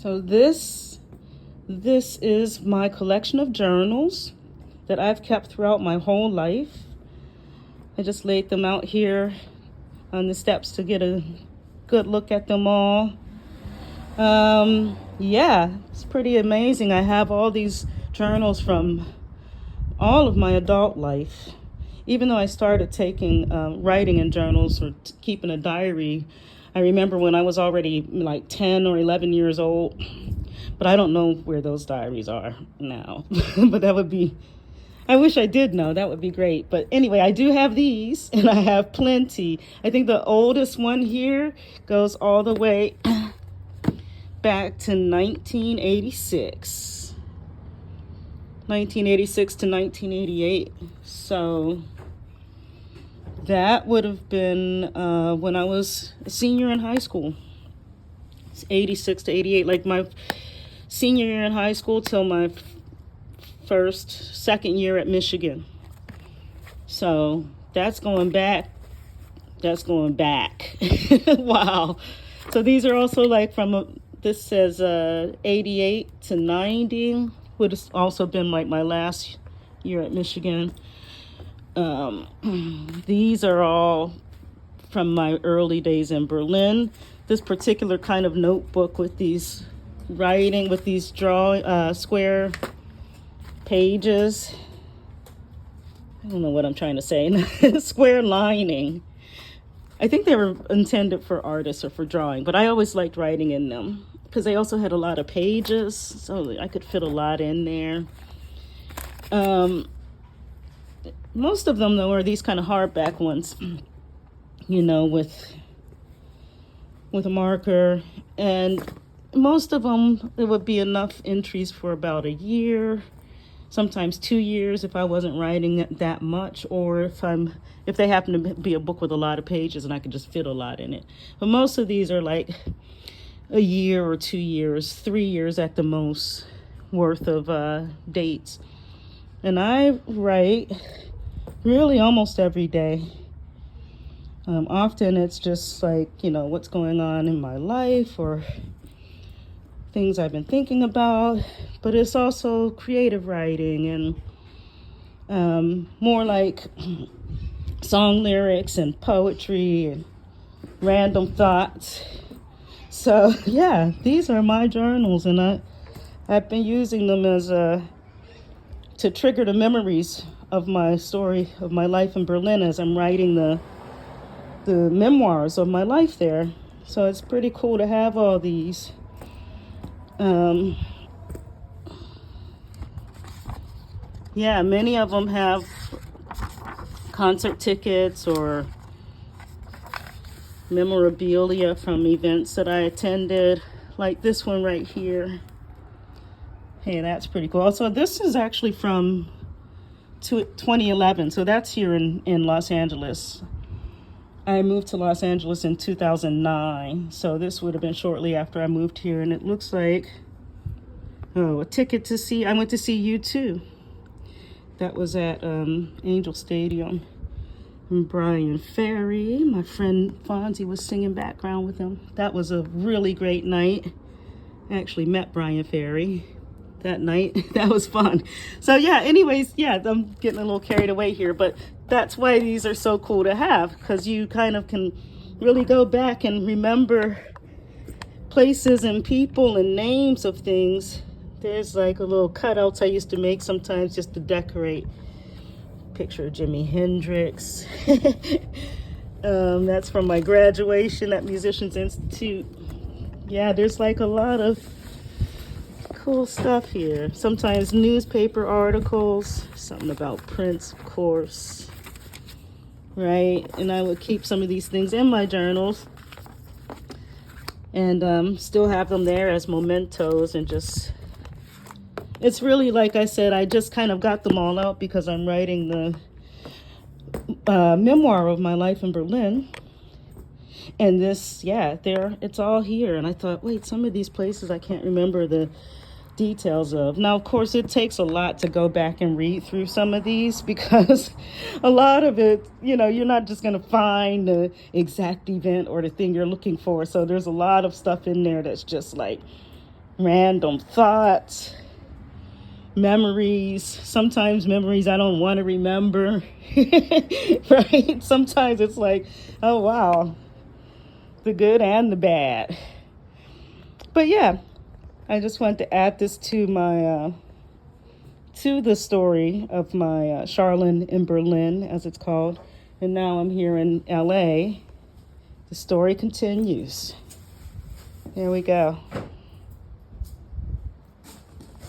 So this is my collection of journals that I've kept throughout my whole life. I just laid them out here on the steps to get a good look at them all. Yeah, it's pretty amazing. I have all these journals from all of my adult life. Even though I started taking writing in journals or keeping a diary, I remember when I was already like 10 or 11 years old, but I don't know where those diaries are now. But that would be, I wish I did know, that would be great. But anyway, I do have these and I have plenty. I think the oldest one here goes all the way back to 1986. 1986 to 1988. So that would have been when I was a senior in high school. It's 86 to 88, like my senior year in high school till my second year at Michigan. So that's going back. Wow. So these are also like from, this says 88 to 90, would have also been like my last year at Michigan. These are all from my early days in Berlin. This particular kind of notebook with these writing, with these square pages. I don't know what I'm trying to say. Square lining. I think they were intended for artists or for drawing, but I always liked writing in them because they also had a lot of pages, so I could fit a lot in there. Most of them, though, are these kind of hardback ones, you know, with a marker. And most of them, it would be enough entries for about a year, sometimes 2 years if I wasn't writing that much, or if they happen to be a book with a lot of pages and I could just fit a lot in it. But most of these are like a year or 2 years, 3 years at the most worth of dates. And I write really almost every day. Often it's just like, you know, what's going on in my life or things I've been thinking about, but it's also creative writing and more like song lyrics and poetry and random thoughts. So yeah, these are my journals, and I've been using them as to trigger the memories of my story of my life in Berlin as I'm writing the memoirs of my life there. So it's pretty cool to have all these. Yeah, many of them have concert tickets or memorabilia from events that I attended, like this one right here. Hey, that's pretty cool. Also, this is actually from 2011, so that's here in Los Angeles. I moved to Los Angeles in 2009, so this would have been shortly after I moved here, and it looks like, a ticket to see, I went to see U2. That was at Angel Stadium. And Brian Ferry, my friend Fonzie was singing background with him. That was a really great night. I actually met Brian Ferry that night. That was fun. So yeah, anyways, yeah, I'm getting a little carried away here, but that's why these are so cool to have, because you kind of can really go back and remember places and people and names of things. There's like a little cutouts I used to make sometimes just to decorate. Picture of Jimi Hendrix. That's from my graduation at Musicians Institute. Yeah, there's like a lot of cool stuff here. Sometimes newspaper articles, something about Prince, of course, right? And I would keep some of these things in my journals and still have them there as mementos, and just, it's really, like I said, I just kind of got them all out because I'm writing the memoir of my life in Berlin. And this, yeah, it's all here. And I thought, wait, some of these places I can't remember the details of. Now, of course, it takes a lot to go back and read through some of these, because a lot of it, you know, you're not just going to find the exact event or the thing you're looking for. So there's a lot of stuff in there that's just like random thoughts, memories, sometimes memories I don't want to remember, right? Sometimes it's like, oh wow, the good and the bad. But yeah, I just wanted to add this to my to the story of my Charlyn in Berlin, as it's called. And now I'm here in LA. The story continues. Here we go.